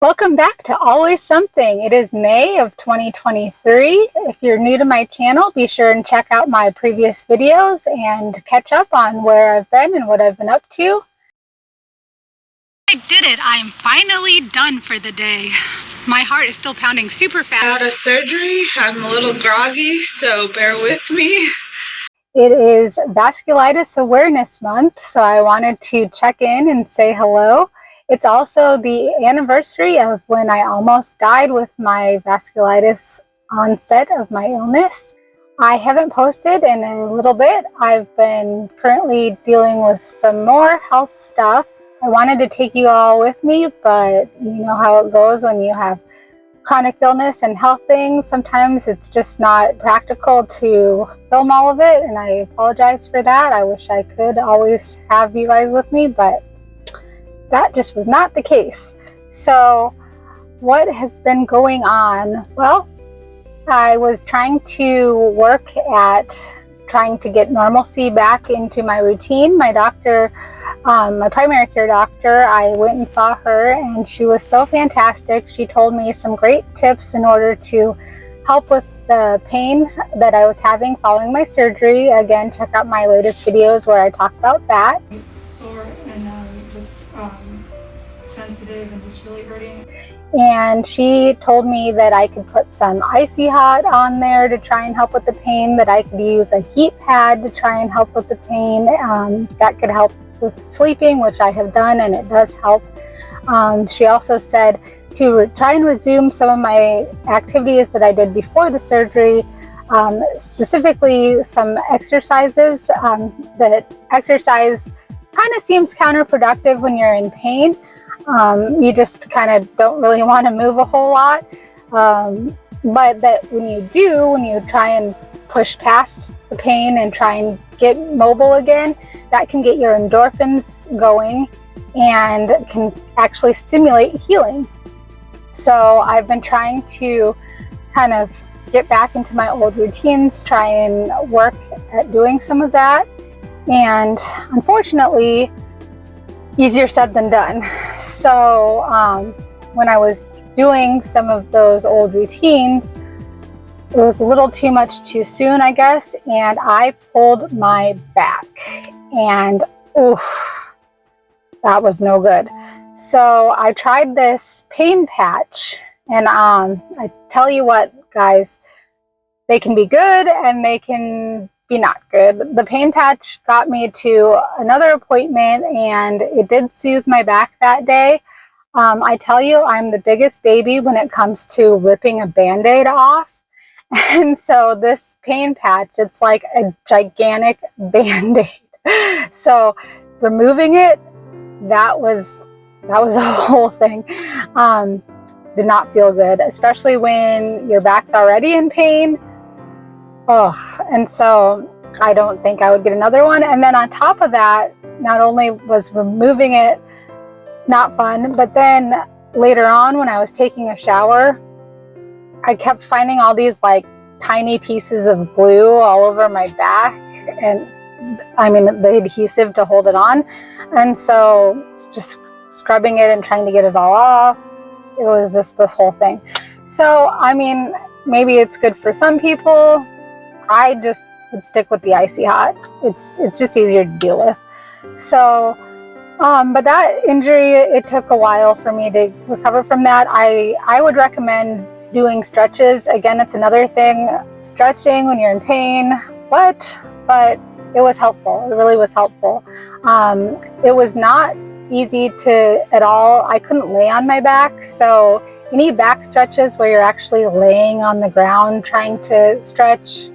Welcome back to Always Something. It is May of 2023. If you're new to my channel, be sure and check out my previous videos and catch up on where I've been and what I've been up to. I did it. I'm finally done for the day. My heart is still pounding super fast. Out of surgery, I'm a little groggy, so bear with me. It is Vasculitis Awareness Month, so I wanted to check in and say hello. It's also the anniversary of when I almost died with my vasculitis onset of my illness. I haven't posted in a little bit. I've been currently dealing with some more health stuff. I wanted to take you all with me, but you know how it goes when you have chronic illness and health things. Sometimes it's just not practical to film all of it, and I apologize for that. I wish I could always have you guys with me, but that just was not the case. So what has been going on? Well, I was trying to work at trying to get normalcy back into my routine. My doctor, my primary care doctor, I went and saw her and she was so fantastic. She told me some great tips in order to help with the pain that I was having following my surgery. Again, check out my latest videos where I talk about that. Sore and just sensitive and just really hurting. And she told me that I could put some icy hot on there to try and help with the pain, that I could use a heat pad to try and help with the pain. That could help with sleeping, which I have done, and it does help. She also said to try and resume some of my activities that I did before the surgery, specifically some exercises. That exercise kind of seems counterproductive when you're in pain. You just kind of don't really want to move a whole lot, but that when you try and push past the pain and try and get mobile again, that can get your endorphins going and can actually stimulate healing. So I've been trying to kind of get back into my old routines, try and work at doing some of that, and unfortunately, easier said than done. So when I was doing some of those old routines, it was a little too much too soon, I guess, and I pulled my back, and oof, that was no good. So I tried this pain patch, and I tell you what, guys, they can be good and they can be not good. The pain patch got me to another appointment and it did soothe my back that day. I tell you, I'm the biggest baby when it comes to ripping a Band-Aid off. And so this pain patch, it's like a gigantic Band-Aid. So removing it, that was a whole thing. Did not feel good, especially when your back's already in pain. Oh, and so I don't think I would get another one. And then on top of that, not only was removing it not fun, but then later on when I was taking a shower, I kept finding all these like tiny pieces of glue all over my back, and I mean the adhesive to hold it on. And so just scrubbing it and trying to get it all off, it was just this whole thing. So I mean, maybe it's good for some people. I just would stick with the icy hot. It's just easier to deal with. So but that injury, it took a while for me to recover from that. I would recommend doing stretches. Again, it's another thing, stretching when you're in pain. But it was helpful. It really was helpful. It was not easy to at all. I couldn't lay on my back, so you need back stretches where you're actually laying on the ground trying to stretch.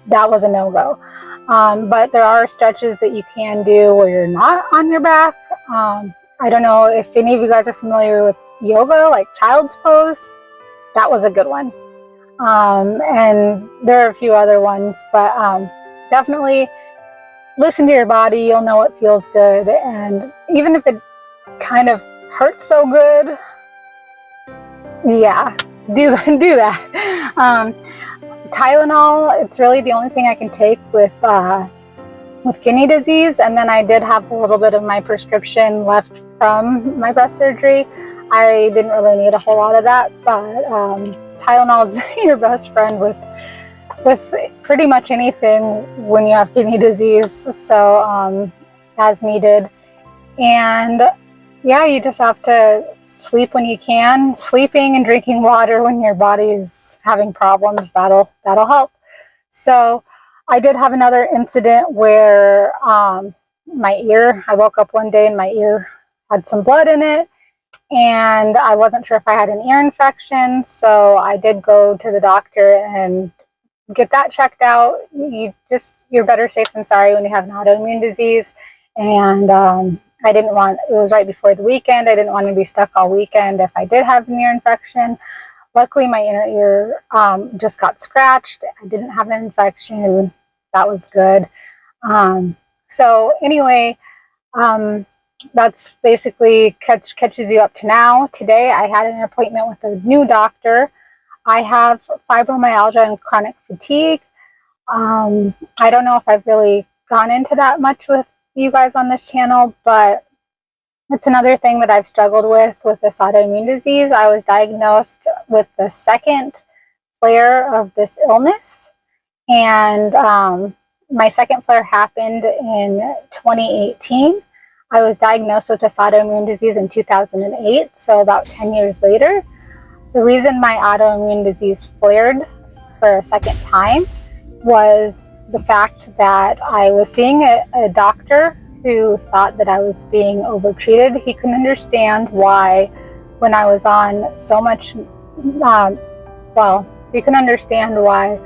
That was a no-go. But there are stretches that you can do where you're not on your back. I don't know if any of you guys are familiar with yoga, like child's pose. That was a good one. And there are a few other ones, but definitely listen to your body. You'll know what feels good. And even if it kind of hurts so good, yeah, do that. Tylenol, it's really the only thing I can take with with kidney disease, and then I did have a little bit of my prescription left from my breast surgery. I didn't really need a whole lot of that, but Tylenol is your best friend with pretty much anything when you have kidney disease, so as needed. And yeah, you just have to sleep when you can. Sleeping and drinking water when your body is having problems, that'll help. So I did have another incident where my ear, I woke up one day and my ear had some blood in it, and I wasn't sure if I had an ear infection, so I did go to the doctor and get that checked out. You're better safe than sorry when you have an autoimmune disease. And I didn't want, it was right before the weekend, I didn't want to be stuck all weekend if I did have an ear infection. Luckily, my inner ear just got scratched. I didn't have an infection. That was good. So anyway, that's basically catches you up to now. Today, I had an appointment with a new doctor. I have fibromyalgia and chronic fatigue. I don't know if I've really gone into that much with you guys on this channel, but it's another thing that I've struggled with this autoimmune disease. I was diagnosed with the second flare of this illness, and my second flare happened in 2018. I was diagnosed with this autoimmune disease in 2008, so about 10 years later. The reason my autoimmune disease flared for a second time was the fact that I was seeing a doctor who thought that I was being overtreated. He couldn't understand why, when I was on so much, he couldn't understand why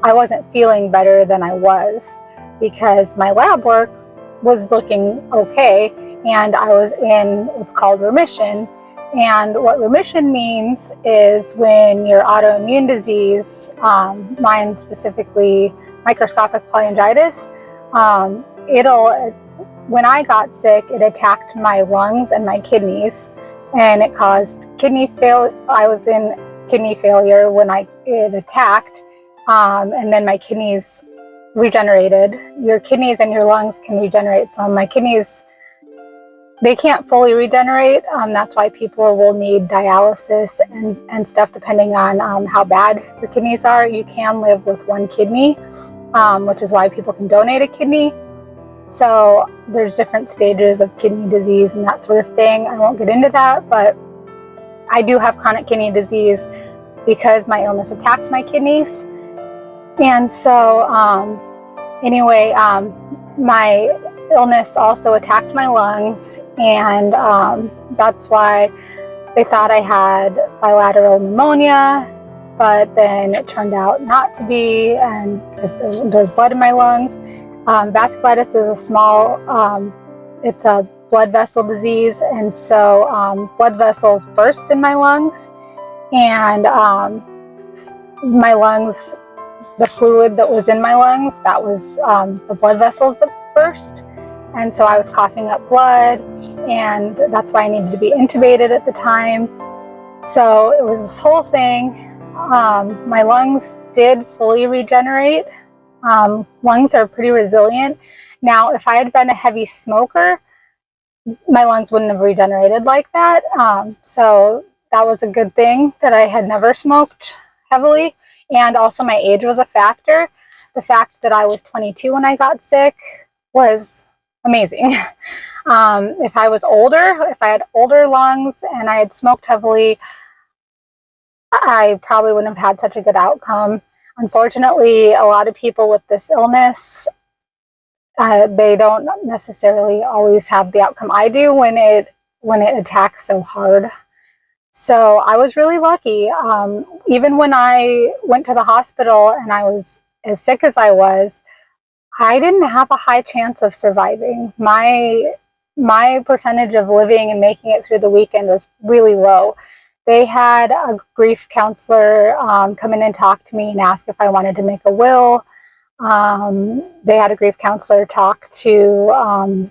I wasn't feeling better than I was, because my lab work was looking okay, and I was in what's called remission. And what remission means is when your autoimmune disease, mine specifically microscopic polyangiitis, when I got sick, it attacked my lungs and my kidneys, and it caused kidney failure. I was in kidney failure when it attacked, and then my kidneys regenerated. Your kidneys and your lungs can regenerate some. My kidneys, they can't fully regenerate. That's why people will need dialysis and stuff depending on how bad your kidneys are. You can live with one kidney, which is why people can donate a kidney. So there's different stages of kidney disease and that sort of thing. I won't get into that, but I do have chronic kidney disease because my illness attacked my kidneys. And so anyway, my illness also attacked my lungs, and that's why they thought I had bilateral pneumonia, but then it turned out not to be, and because there's blood in my lungs. Vasculitis is a small, it's a blood vessel disease, and so blood vessels burst in my lungs, and my lungs, the fluid that was in my lungs, that was the blood vessels that burst. And so I was coughing up blood, and that's why I needed to be intubated at the time. So it was this whole thing. My lungs did fully regenerate. Lungs are pretty resilient. Now, if I had been a heavy smoker, my lungs wouldn't have regenerated like that. So that was a good thing that I had never smoked heavily. And also my age was a factor. The fact that I was 22 when I got sick was amazing. If I was older, if I had older lungs and I had smoked heavily, I probably wouldn't have had such a good outcome. Unfortunately, a lot of people with this illness, they don't necessarily always have the outcome I do when it attacks so hard. So I was really lucky. Even when I went to the hospital and I was as sick as I was, I didn't have a high chance of surviving. My percentage of living and making it through the weekend was really low. They had a grief counselor come in and talk to me and ask if I wanted to make a will. They had a grief counselor talk to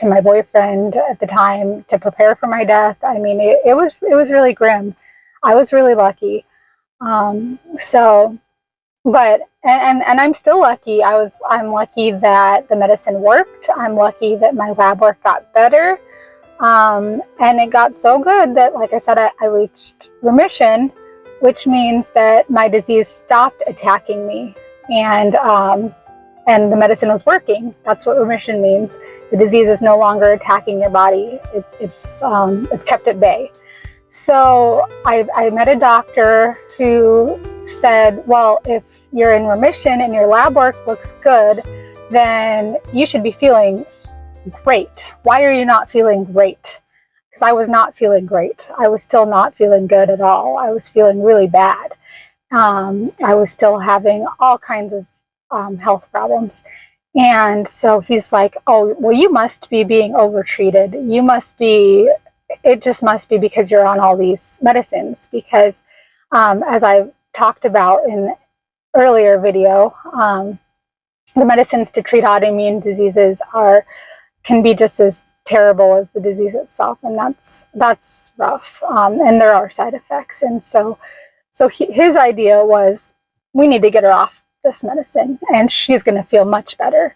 my boyfriend at the time to prepare for my death. I mean, it was really grim. I was really lucky. So But and I'm still lucky. I'm lucky that the medicine worked. I'm lucky that my lab work got better. And it got so good that, like I said, I reached remission, which means that my disease stopped attacking me, and the medicine was working. That's what remission means. The disease is no longer attacking your body. It's kept at bay. So I met a doctor who said, well, if you're in remission and your lab work looks good, then you should be feeling great. Why are you not feeling great? Because I was not feeling great. I was still not feeling good at all. I was feeling really bad. I was still having all kinds of health problems. And so he's like, oh, well, you must be being overtreated. It just must be because you're on all these medicines. Because as I talked about in the earlier video, the medicines to treat autoimmune diseases can be just as terrible as the disease itself, and that's rough. And there are side effects. And so his idea was, we need to get her off this medicine, and she's going to feel much better.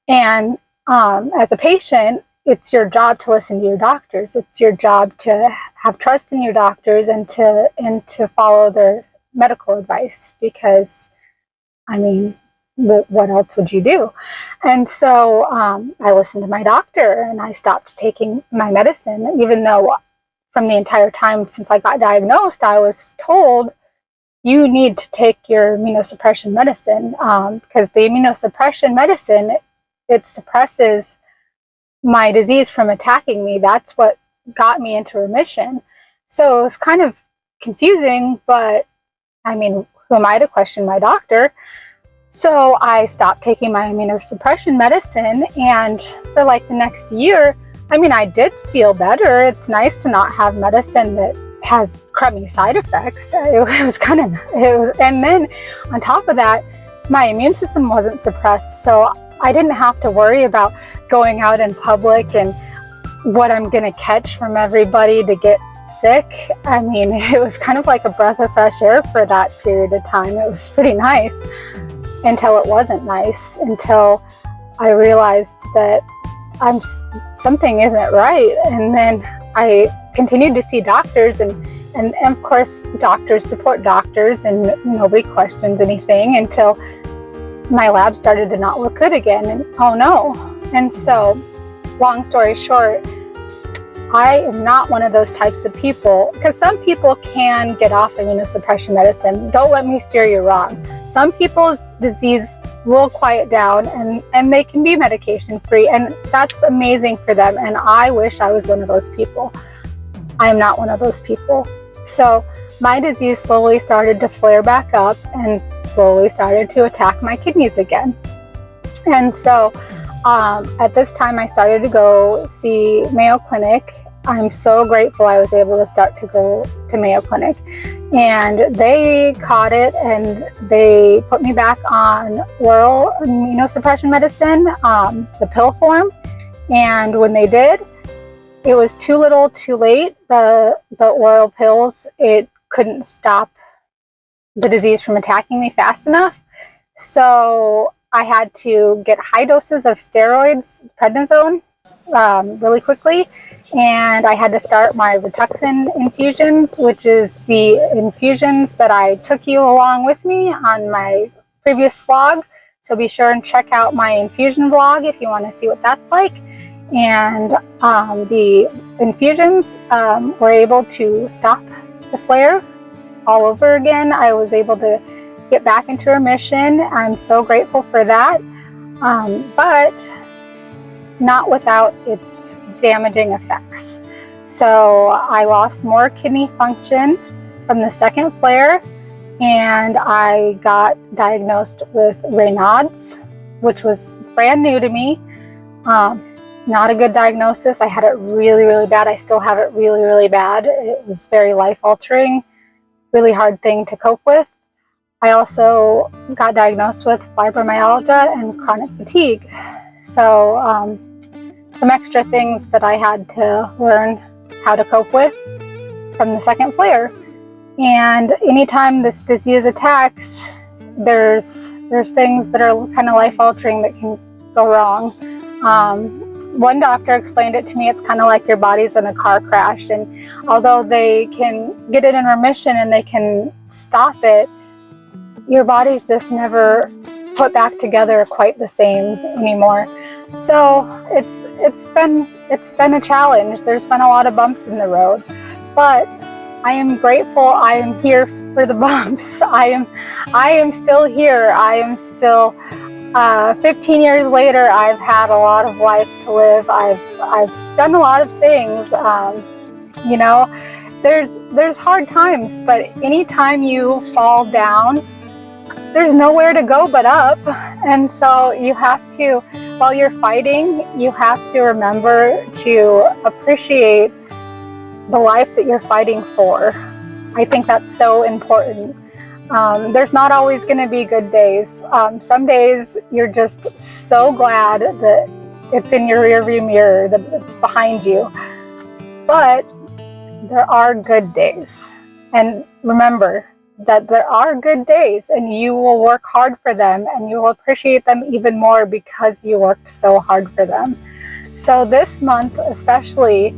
And as a patient, it's your job to listen to your doctors. It's your job to have trust in your doctors and to follow their medical advice, because, I mean, what else would you do? And so I listened to my doctor, and I stopped taking my medicine, even though from the entire time since I got diagnosed, I was told, you need to take your immunosuppression medicine, because the immunosuppression medicine, it suppresses my disease from attacking me. That's what got me into remission. So it was kind of confusing, but I mean, who am I to question my doctor? So I stopped taking my immunosuppression medicine, and for like the next year, I mean, I did feel better. It's nice to not have medicine that has crummy side effects. And then on top of that, my immune system wasn't suppressed, so I didn't have to worry about going out in public and what I'm gonna catch from everybody to get sick. I mean, it was kind of like a breath of fresh air for that period of time. It was pretty nice, until it wasn't nice, until I realized that something isn't right. And then I continued to see doctors, and of course doctors support doctors, and nobody questions anything, until my lab started to not look good again, and oh no. And so, long story short, I am not one of those types of people, because some people can get off immunosuppression medicine. Don't let me steer you wrong. Some people's disease will quiet down, and they can be medication free, and that's amazing for them. And I wish I was one of those people. I'm not one of those people. So my disease slowly started to flare back up and slowly started to attack my kidneys again. And so at this time, I started to go see Mayo Clinic. I'm so grateful I was able to start to go to Mayo Clinic. And they caught it, and they put me back on oral immunosuppression medicine, the pill form. And when they did, it was too little too late. The oral pills, it couldn't stop the disease from attacking me fast enough. So I had to get high doses of steroids, prednisone, really quickly. And I had to start my Rituxan infusions, which is the infusions that I took you along with me on my previous vlog. So be sure and check out my infusion vlog if you want to see what that's like. And the infusions were able to stop the flare all over again. I was able to get back into remission. I'm so grateful for that, but not without its damaging effects. So I lost more kidney function from the second flare, and I got diagnosed with Raynauds, which was brand new to me. Not a good diagnosis. I had it really, really bad. I still have it really, really bad. It was very life-altering, really hard thing to cope with. I also got diagnosed with fibromyalgia and chronic fatigue. So some extra things that I had to learn how to cope with from the second flare. And anytime this disease attacks, there's things that are kind of life-altering that can go wrong. One doctor explained it to me, it's kind of like your body's in a car crash, and although they can get it in remission and they can stop it, your body's just never put back together quite the same anymore. So it's been a challenge. There's been a lot of bumps in the road, but I am grateful I am here for the bumps. I am still here. I am still 15 years later, I've had a lot of life to live. I've done a lot of things. You know, there's hard times, but anytime you fall down, there's nowhere to go but up. And so you have to, while you're fighting, you have to remember to appreciate the life that you're fighting for. I think that's so important. There's not always going to be good days. Some days you're just so glad that it's in your rearview mirror, that it's behind you. But there are good days. And remember that there are good days, and you will work hard for them, and you will appreciate them even more because you worked so hard for them. So this month, especially,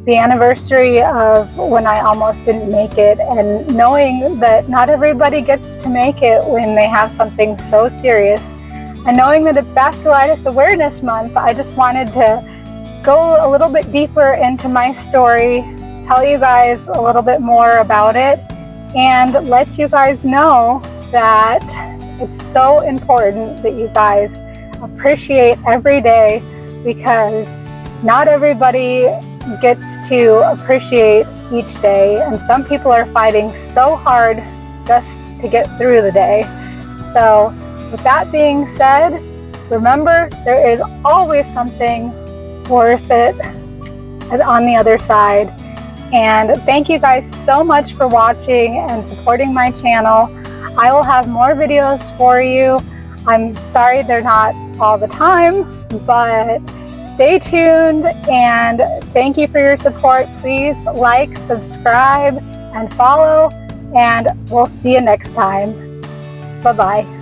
the anniversary of when I almost didn't make it, and knowing that not everybody gets to make it when they have something so serious, and knowing that it's Vasculitis Awareness Month, I just wanted to go a little bit deeper into my story, tell you guys a little bit more about it, and let you guys know that it's so important that you guys appreciate every day, because not everybody gets to appreciate each day, and some people are fighting so hard just to get through the day. So with that being said, remember, there is always something worth it on the other side. And thank you guys so much for watching and supporting my channel. I will have more videos for you. I'm sorry they're not all the time, but stay tuned, and thank you for your support. Please like, subscribe, and follow, and we'll see you next time. Bye-bye.